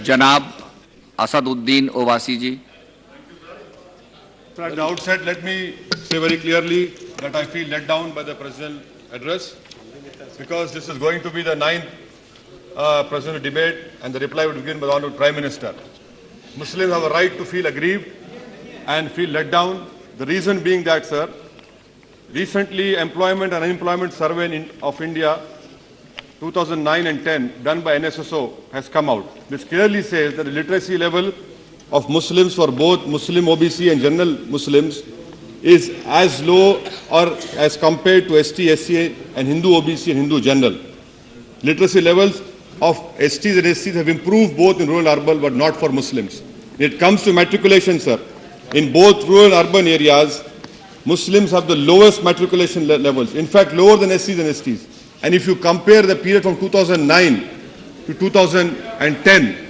जनाब असदुद्दीन ओवासी जी। At the outset, let me say very clearly that I feel let down by the presidential address because this is going to be the 9th presidential debate and the reply would begin by the Honorable Prime Minister. Muslims have a right to feel aggrieved and feel let down. The reason being that, sir, recently Employment and Unemployment Survey of India 2009 and 10 done by NSSO has come out. This clearly says that the literacy level of Muslims for both Muslim OBC and general Muslims is as low or as compared to ST, SC and Hindu OBC and Hindu general. Literacy levels of STs and SCs have improved both in rural and urban but not for Muslims. When it comes to matriculation, sir, in both rural and urban areas, Muslims have the lowest matriculation levels, in fact lower than SCs and STs. And if you compare the period from 2009 to 2010,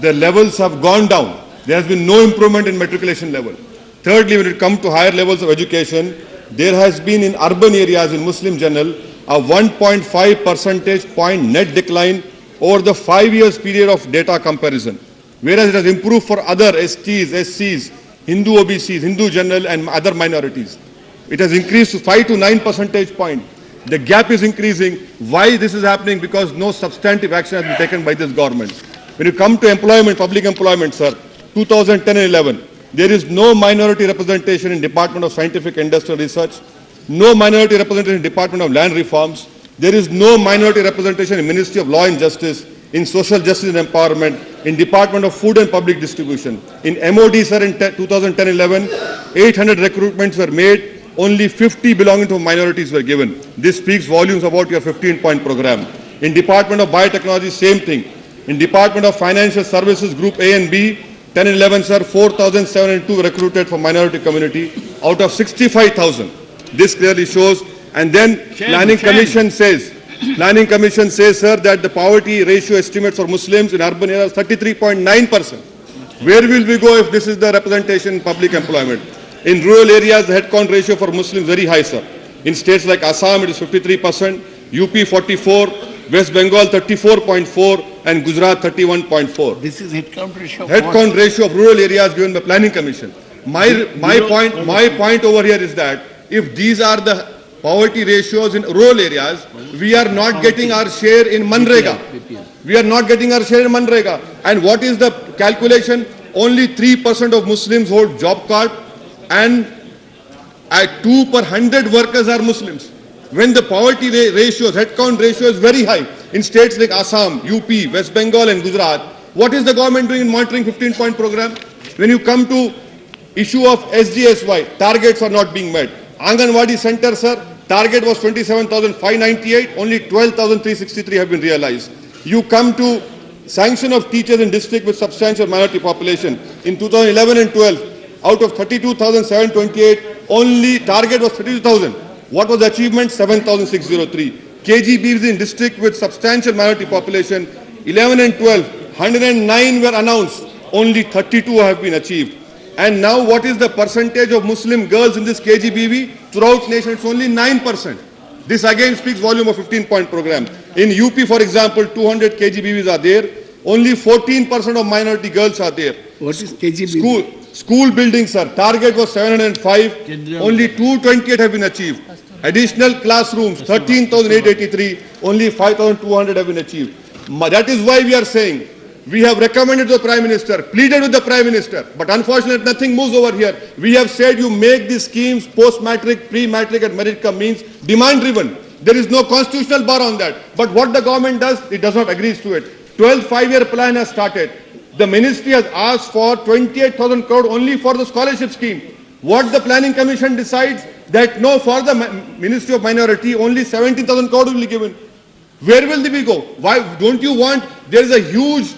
the levels have gone down. There has been no improvement in matriculation level. Thirdly, when it comes to higher levels of education, there has been in urban areas in Muslim general a 1.5 percentage point net decline over the 5 years period of data comparison. Whereas it has improved for other STs, SCs, Hindu OBCs, Hindu general and other minorities. It has increased to 5 to 9 percentage point. The gap is increasing. Why this is happening? Because no substantive action has been taken by this government. When you come to employment, public employment, sir, 2010 and 11, there is no minority representation in Department of Scientific and Industrial Research, no minority representation in Department of Land Reforms, there is no minority representation in Ministry of Law and Justice, in Social Justice and Empowerment, in Department of Food and Public Distribution. In MOD, sir, in 2010-11, 800 recruitments were made, only 50 belonging to minorities were given. This speaks volumes about your 15-point program. In Department of Biotechnology, same thing. In Department of Financial Services, Group A and B, 10 and 11, sir, 4,702 recruited for minority community out of 65,000. This clearly shows. And then Planning Commission says, sir, that the poverty ratio estimates for Muslims in urban areas 33.9%. Where will we go if this is the representation in public employment? In rural areas, the head count ratio for Muslims very high, sir. In states like Assam, it is 53%, UP 44, West Bengal 34.4 and Gujarat 31.4. This is head count ratio. Head count ratio of rural areas given by Planning Commission. My point over here is that if these are the poverty ratios in rural areas, we are not getting our share in Manrega. We are not getting our share in Manrega. And what is the calculation? Only 3% of Muslims hold job card and at 2 per 100 workers are Muslims. When the poverty ratios, head count ratio is very high in states like Assam, UP, West Bengal and Gujarat, what is the government doing in monitoring 15-point program? When you come to issue of SGSY, targets are not being met. Anganwadi Center, sir, target was 27,598, only 12,363 have been realized. You come to sanction of teachers in district with substantial minority population. In 2011 and 12, out of 32,728, only target was 32,000. What was the achievement? 7,603. KGBs in district with substantial minority population, 11 and 12, 109 were announced, only 32 have been achieved. And now what is the percentage of Muslim girls in this KGBV? Throughout nation, it's only 9%. This again speaks volume of 15-point program. In UP, for example, 200 KGBVs are there, only 14% of minority girls are there. What is KGBV? School buildings, sir, target was 705, only 228 have been achieved. Additional classrooms, 13,883, only 5,200 have been achieved. That is why we are saying, we have recommended to the Prime Minister, pleaded with the Prime Minister, but unfortunately nothing moves over here. We have said you make these schemes post-matric, pre-matric and merit-cum means demand-driven. There is no constitutional bar on that. But what the government does, it does not agree to it. 12th five-year plan has started. The ministry has asked for 28,000 crore only for the scholarship scheme. What the Planning Commission decides, that no, for the Ministry of Minority, only 17,000 crore will be given. Where will we go? Why don't you want, there is a huge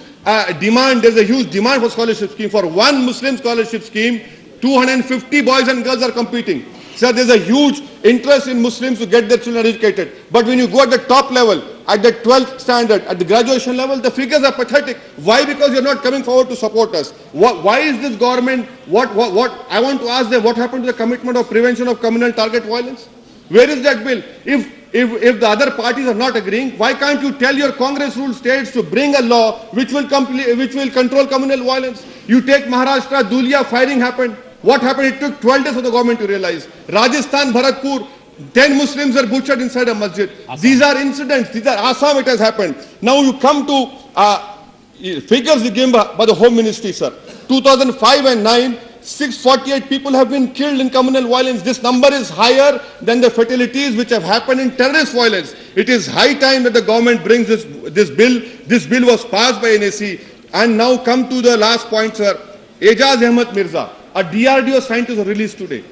demand, there is a huge demand for scholarship scheme. For one Muslim scholarship scheme, 250 boys and girls are competing. So there is a huge interest in Muslims to get their children educated. But when you go at the top level, at the 12th standard, at the graduation level, the figures are pathetic. Why? Because you are not coming forward to support us. Why is this government, I want to ask them, what happened to the commitment of prevention of communal target violence? Where is that bill? If if the other parties are not agreeing, why can't you tell your Congress ruled states to bring a law which will control communal violence? You take Maharashtra, Dhulia, firing happened. What happened? It took 12 days for the government to realize. Rajasthan, Bharatpur, 10 Muslims were butchered inside a masjid. These are incidents. These are Assam. It has happened. Now you come to figures given by the Home Ministry, sir. 2005 and 9. 648 people have been killed in communal violence. This number is higher than the fatalities which have happened in terrorist violence. It is high time that the government brings this bill. This bill was passed by NAC. And now come to the last point, sir. Ejaz Ahmed Mirza, a DRDO scientist, was released today.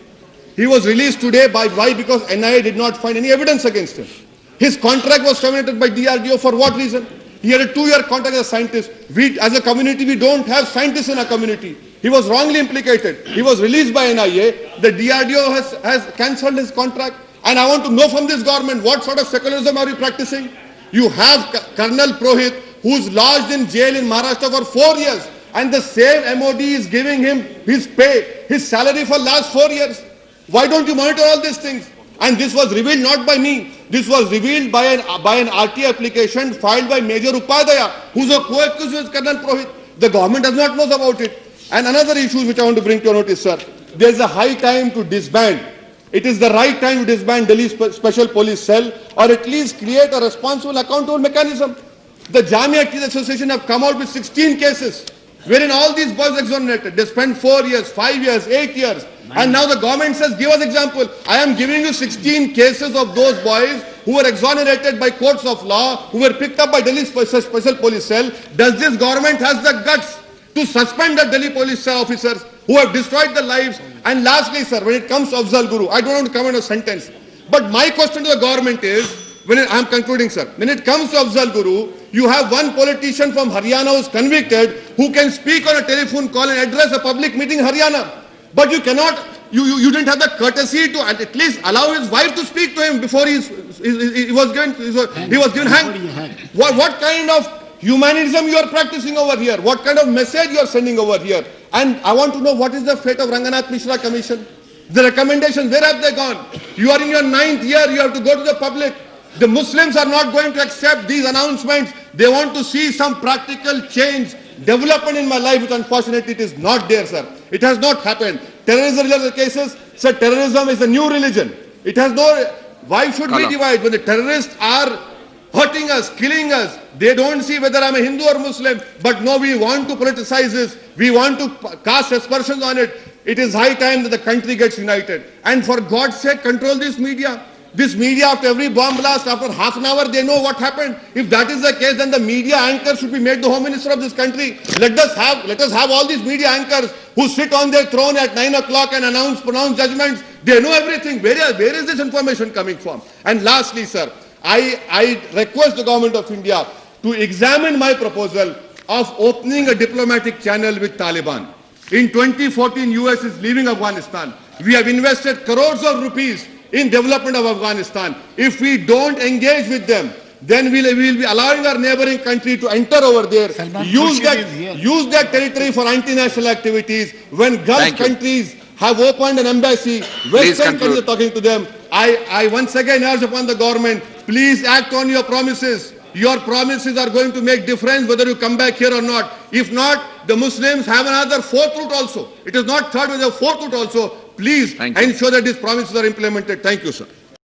He was released today why? Because NIA did not find any evidence against him. His contract was terminated by DRDO for what reason? He had a 2-year contract as a scientist. We, as a community, we don't have scientists in our community. He was wrongly implicated. He was released by NIA. The DRDO has cancelled his contract. And I want to know from this government, what sort of secularism are you practicing? You have Colonel Prohit, who's lodged in jail in Maharashtra for 4 years. And the same MOD is giving him his pay, his salary for last 4 years. Why don't you monitor all these things? And this was revealed not by me. This was revealed by an RT application filed by Major Upadhyaya, who's a co-accused with Colonel Prohit. The government does not know about it. And another issue which I want to bring to your notice, sir. There's a high time to disband. It is the right time to disband Delhi Special Police Cell, or at least create a responsible, accountable mechanism. The Jamia Teachers Association have come out with 16 cases, wherein all these boys are exonerated. They spent 4 years, 5 years, 8 years. And now the government says, give us example. I am giving you 16 cases of those boys who were exonerated by courts of law, who were picked up by Delhi Special Police Cell. Does this government has the guts to suspend the Delhi police officers who have destroyed their lives? And lastly, sir, when it comes to Afzal Guru, I don't want to comment on a sentence. But my question to the government is, I am concluding, sir. When it comes to Afzal Guru, you have one politician from Haryana who is convicted, who can speak on a telephone call and address a public meeting in Haryana. But you cannot, you didn't have the courtesy to at least allow his wife to speak to him before he was given hang. What kind of humanism you are practicing over here? What kind of message you are sending over here? And I want to know, what is the fate of Ranganath Mishra Commission? The recommendations, where have they gone? You are in your 9th year, you have to go to the public. The Muslims are not going to accept these announcements. They want to see some practical change, development in my life, which unfortunately it is not there, sir. It has not happened. Terrorism-related cases, sir, terrorism is a new religion. It has no, why should we divide? When the terrorists are hurting us, killing us, they don't see whether I'm a Hindu or Muslim, but no, we want to politicize this. We want to cast aspersions on it. It is high time that the country gets united. And for God's sake, control this media. This media, after every bomb blast, after half an hour, they know what happened. If that is the case, then the media anchors should be made the Home Minister of this country. Let us have all these media anchors who sit on their throne at 9 o'clock and pronounce judgments. They know everything. Where is this information coming from? And lastly, sir, I request the government of India to examine my proposal of opening a diplomatic channel with Taliban. In 2014, US is leaving Afghanistan. We have invested crores of rupees in development of Afghanistan. If we don't engage with them, then we'll be allowing our neighboring country to enter over there, use that territory for anti-national activities. When Gulf countries have opened an embassy, Western countries are talking to them. I once again urge upon the government, please act on your promises. Your promises are going to make difference whether you come back here or not. If not, the Muslims have another 4th route also. It is not 3rd, but the 4th route also. Please ensure that these promises are implemented. Thank you, sir.